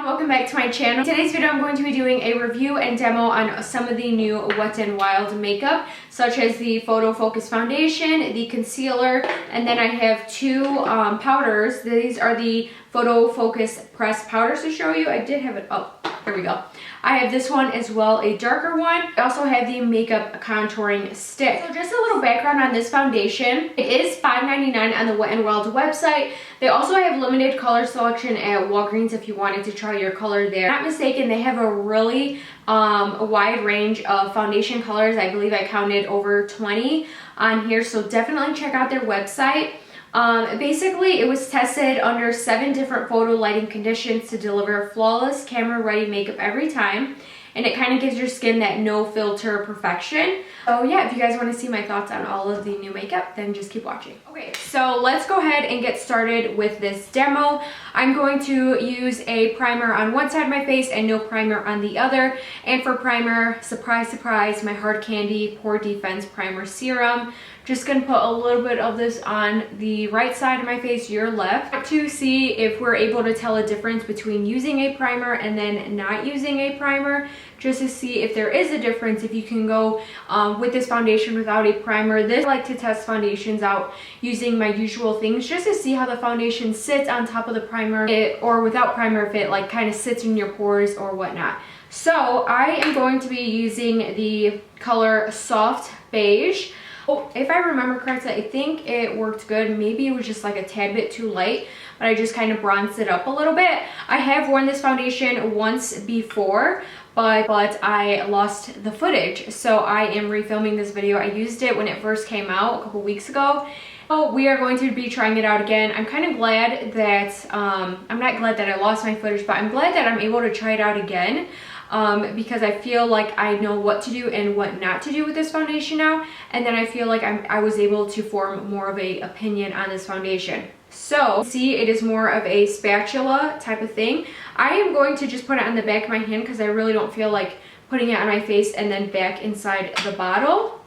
Welcome back to my channel. In today's video I'm going to be doing a review and demo on some of the new Wet n Wild makeup, such as the Photo Focus Foundation, the concealer, and then I have two powders. These are the Photo Focus Press powders to show you. I did have it up. There we go. I have this one as well, a darker one. I also have the makeup contouring stick. So just a little background on this foundation. It is $5.99 on the Wet n Wild website. They also have limited color selection at Walgreens if you wanted to try your color there. If I'm not mistaken, they have a really wide range of foundation colors. I believe I counted over 20 on here, so definitely check out their website. Basically, it was tested under 7 different photo lighting conditions to deliver flawless camera ready makeup every time, and it kind of gives your skin that no filter perfection. So yeah, if you guys want to see my thoughts on all of the new makeup, then just keep watching. Okay, so let's go ahead and get started with this demo. I'm going to use a primer on one side of my face and no primer on the other. And for primer, surprise, surprise, my Hard Candy Pore Defense Primer Serum. Just gonna put a little bit of this on the right side of my face, your left, to see if we're able to tell a difference between using a primer and then not using a primer, just to see if there is a difference, if you can go with this foundation without a primer. I like to test foundations out using my usual things, just to see how the foundation sits on top of the primer, or without primer, if it like kind of sits in your pores or whatnot. So I am going to be using the color Soft Beige. If I remember correctly, I think it worked good. Maybe it was just like a tad bit too light, but I just kind of bronzed it up a little bit. I have worn this foundation once before, but I lost the footage, so I am refilming this video. I used it when it first came out a couple weeks ago. So we are going to be trying it out again. I'm kind of glad that, I'm not glad that I lost my footage, but I'm glad that I'm able to try it out again. Because I feel like I know what to do and what not to do with this foundation now, and then I feel like I was able to form more of an opinion on this foundation. So see, it is more of a spatula type of thing. I am going to just put it on the back of my hand because I really don't feel like putting it on my face and then back inside the bottle.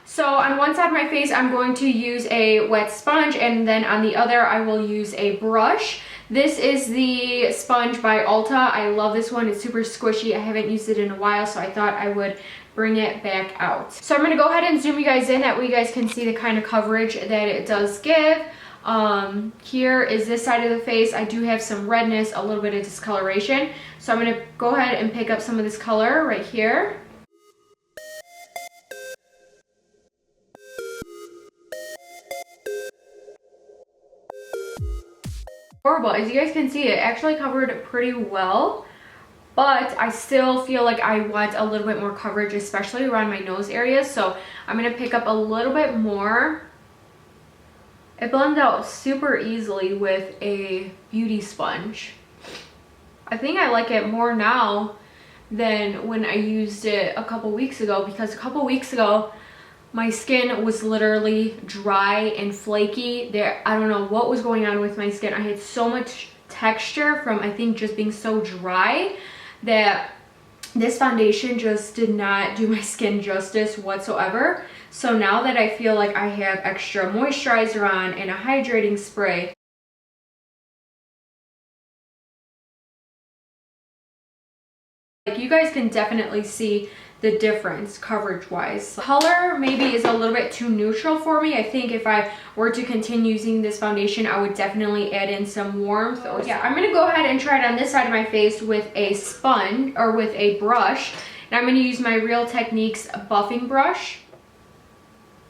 So on one side of my face I'm going to use a wet sponge, and then on the other I will use a brush. This is the sponge by Ulta. I love this one. It's super squishy. I haven't used it in a while, so I thought I would bring it back out. So I'm going to go ahead and zoom you guys in, that way you guys can see the kind of coverage that it does give. Here is this side of the face. I do have some redness, a little bit of discoloration. So I'm going to go ahead and pick up some of this color right here. Horrible. As you guys can see, it actually covered pretty well, but I still feel like I want a little bit more coverage, especially around my nose area. So I'm going to pick up a little bit more. It blends out super easily with a beauty sponge. I think I like it more now than when I used it a couple weeks ago, because a couple weeks ago my skin was literally dry and flaky. I don't know what was going on with my skin. I had so much texture from, I think, just being so dry, that this foundation just did not do my skin justice whatsoever. So now that I feel like I have extra moisturizer on and a hydrating spray, like, you guys can definitely see the difference coverage wise. Color maybe is a little bit too neutral for me. I think if I were to continue using this foundation, I would definitely add in some warmth. Or yeah, I'm gonna go ahead and try it on this side of my face with a sponge, or with a brush. And I'm gonna use my Real Techniques buffing brush.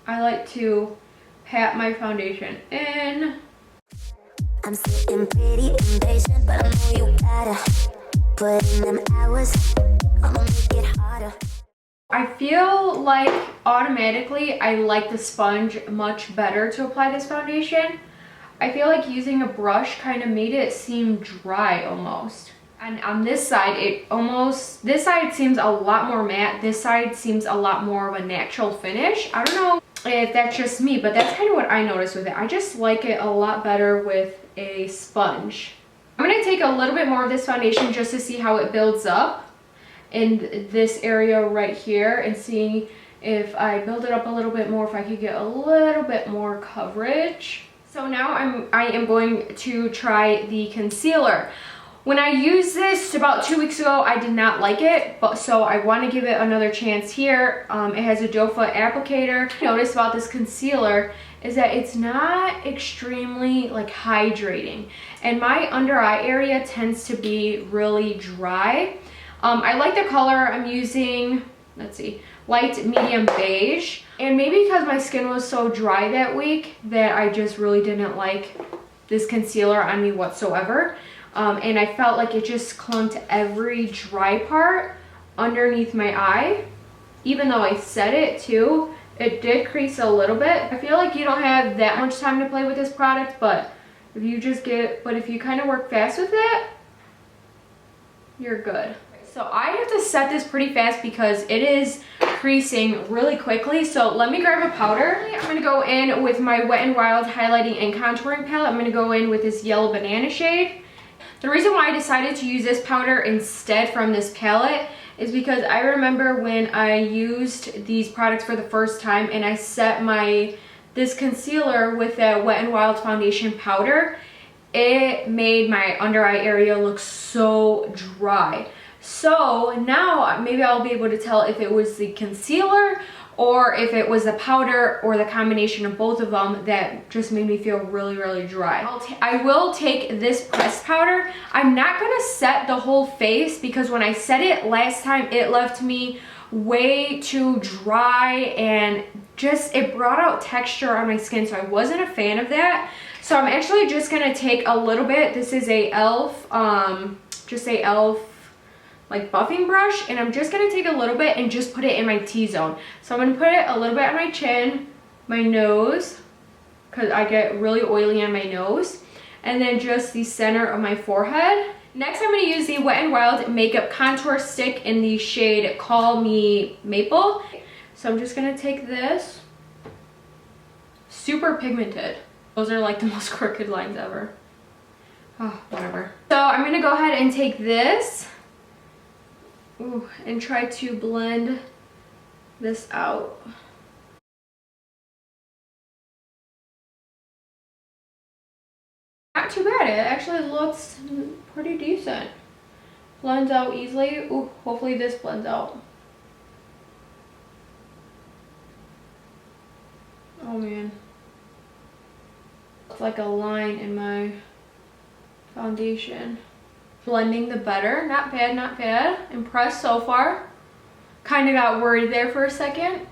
I like to pat my foundation in. I'm sitting pretty impatient, but I know you gotta put in them hours. I'ma make it harder. I feel like automatically I like the sponge much better to apply this foundation. I feel like using a brush kind of made it seem dry almost. And on this side, this side seems a lot more matte. This side seems a lot more of a natural finish. I don't know if that's just me, but that's kind of what I noticed with it. I just like it a lot better with a sponge. I'm going to take a little bit more of this foundation just to see how it builds up in this area right here, and see if I build it up a little bit more, if I could get a little bit more coverage. So now I am going to try the concealer. when I used this about 2 weeks ago, I did not like it, but so I want to give it another chance here. It has a doe foot applicator. What I noticed about this concealer is that it's not extremely like hydrating, and my under eye area tends to be really dry. I like the color I'm using. Let's see, light medium beige, and maybe because my skin was so dry that week that I just really didn't like this concealer on me whatsoever. And I felt like it just clung to every dry part underneath my eye. Even though I set it too, it did crease a little bit. I feel like you don't have that much time to play with this product, but if you kind of work fast with it, you're good. So I have to set this pretty fast because it is creasing really quickly. So let me grab a powder. I'm gonna go in with my Wet n Wild highlighting and contouring palette. I'm gonna go in with this yellow banana shade. The reason why I decided to use this powder instead from this palette is because I remember when I used these products for the first time and I set this concealer with that Wet n Wild foundation powder, it made my under eye area look so dry. So now maybe I'll be able to tell if it was the concealer or if it was the powder or the combination of both of them that just made me feel really, really dry. I will take this pressed powder. I'm not gonna set the whole face because when I set it last time, it left me way too dry and just, it brought out texture on my skin, so I wasn't a fan of that. So I'm actually just gonna take a little bit. This is a e.l.f. like buffing brush, and I'm just gonna take a little bit and just put it in my T-zone. So I'm gonna put it a little bit on my chin, my nose, because I get really oily on my nose, and then just the center of my forehead. Next, I'm gonna use the Wet n Wild Makeup Contour Stick in the shade Call Me Maple. So I'm just gonna take this, super pigmented. Those are like the most crooked lines ever. Oh, whatever. So I'm gonna go ahead and take this, and try to blend this out. Not too bad, it actually looks pretty decent. Blends out easily. Ooh, hopefully this blends out. Oh man. It's like a line in my foundation. Blending the better. Not bad, not bad. Impressed so far. Kind of got worried there for a second.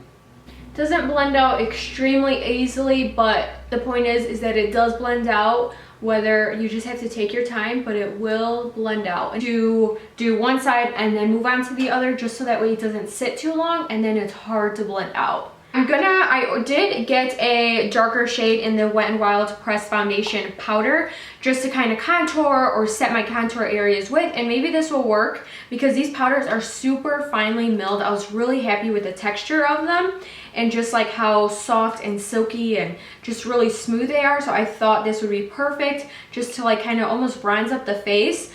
Doesn't blend out extremely easily, but the point is that it does blend out, whether you just have to take your time, but it will blend out. And to do one side and then move on to the other, just so that way it doesn't sit too long and then it's hard to blend out. I did get a darker shade in the Wet n Wild Pressed Foundation powder just to kind of contour or set my contour areas with, and maybe this will work because these powders are super finely milled. I was really happy with the texture of them and just like how soft and silky and just really smooth they are, so I thought this would be perfect just to like kind of almost bronze up the face.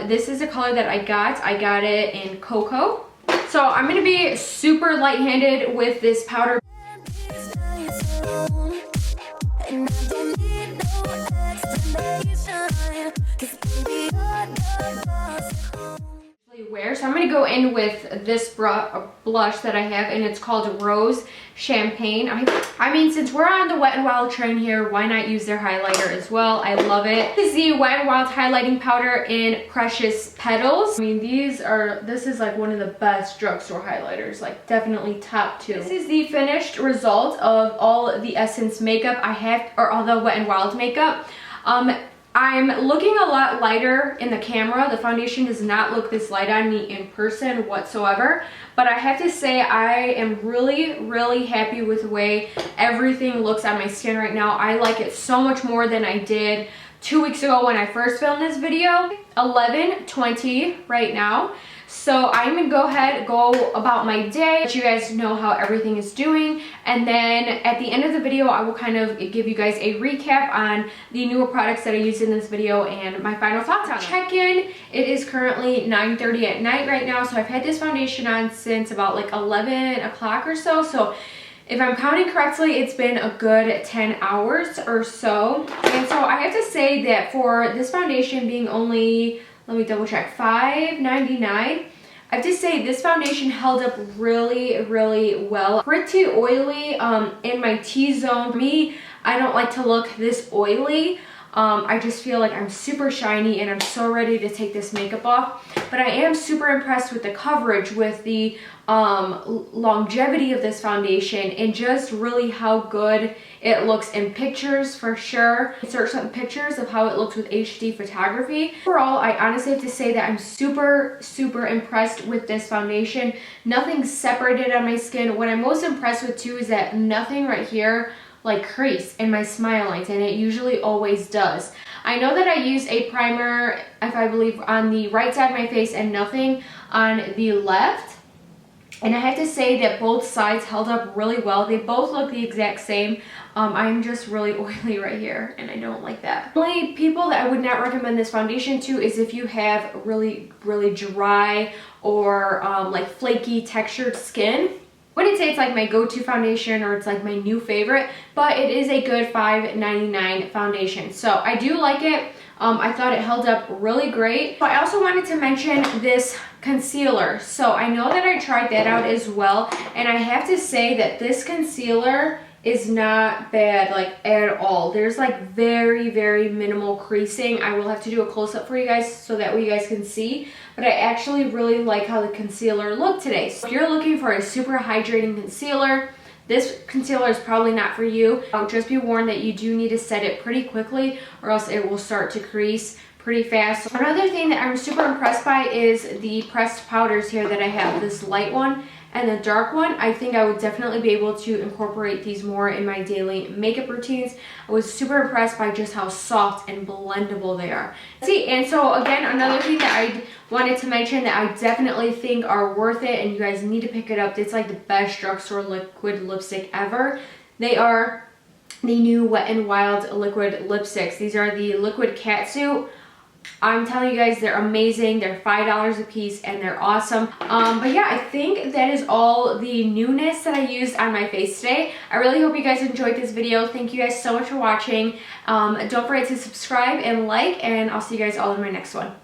This is the color that I got it in Cocoa. So I'm going to be super light-handed with this powder. So I'm going to go in with this blush that I have, and it's called Rose Champagne. I mean, since we're on the Wet n Wild train here, why not use their highlighter as well? I love it. This is the Wet n Wild highlighting powder in Precious Petals. I mean, this is like one of the best drugstore highlighters, like definitely top 2. This is the finished result of all the Essence makeup I have, or all the Wet n Wild makeup. I'm looking a lot lighter in the camera. The foundation does not look this light on me in person whatsoever, but I have to say I am really, really happy with the way everything looks on my skin right now. I like it so much more than I did 2 weeks ago when I first filmed this video. 11:20 right now. So I'm gonna go about my day, let you guys know how everything is doing, and then at the end of the video I will kind of give you guys a recap on the newer products that I used in this video and my final thoughts on them. Check-in, it is currently 9:30 at night right now, so I've had this foundation on since about like 11 o'clock or so. So if I'm counting correctly, it's been a good 10 hours or so. And so I have to say that for this foundation being only let me double check, $5.99. I have to say this foundation held up really, really well. Pretty oily in my T-zone. For me, I don't like to look this oily. I just feel like I'm super shiny and I'm so ready to take this makeup off. But I am super impressed with the coverage, with the longevity of this foundation, and just really how good it looks in pictures for sure. Insert some pictures of how it looks with HD photography. Overall, I honestly have to say that I'm super, super impressed with this foundation. Nothing separated on my skin. What I'm most impressed with too is that nothing right here like crease in my smile lines, and it usually always does. I know that I used a primer, if I believe, on the right side of my face and nothing on the left. And I have to say that both sides held up really well. They both look the exact same. I'm just really oily right here, and I don't like that. The only people that I would not recommend this foundation to is if you have really, really dry or like flaky textured skin. Wouldn't say it's like my go-to foundation or it's like my new favorite, but it is a good $5.99 foundation. So I do like it. I thought it held up really great. But I also wanted to mention this concealer. So I know that I tried that out as well, and I have to say that this concealer is not bad, like, at all. There's like very, very minimal creasing. I will have to do a close-up for you guys so that way you guys can see, but I actually really like how the concealer looked today. So if you're looking for a super hydrating concealer, this concealer is probably not for you. Just be warned that you do need to set it pretty quickly or else it will start to crease pretty fast. Another thing that I'm super impressed by is the pressed powders here that I have, this light one and the dark one. I think I would definitely be able to incorporate these more in my daily makeup routines. I was super impressed by just how soft and blendable they are. See, and so again, another thing that I wanted to mention that I definitely think are worth it, and you guys need to pick it up. It's like the best drugstore liquid lipstick ever. They are the new Wet n Wild liquid lipsticks. These are the liquid catsuit. I'm telling you guys, they're amazing. They're $5 a piece and they're awesome. But yeah, I think that is all the newness that I used on my face today. I really hope you guys enjoyed this video. Thank you guys so much for watching. Don't forget to subscribe and like, and I'll see you guys all in my next one.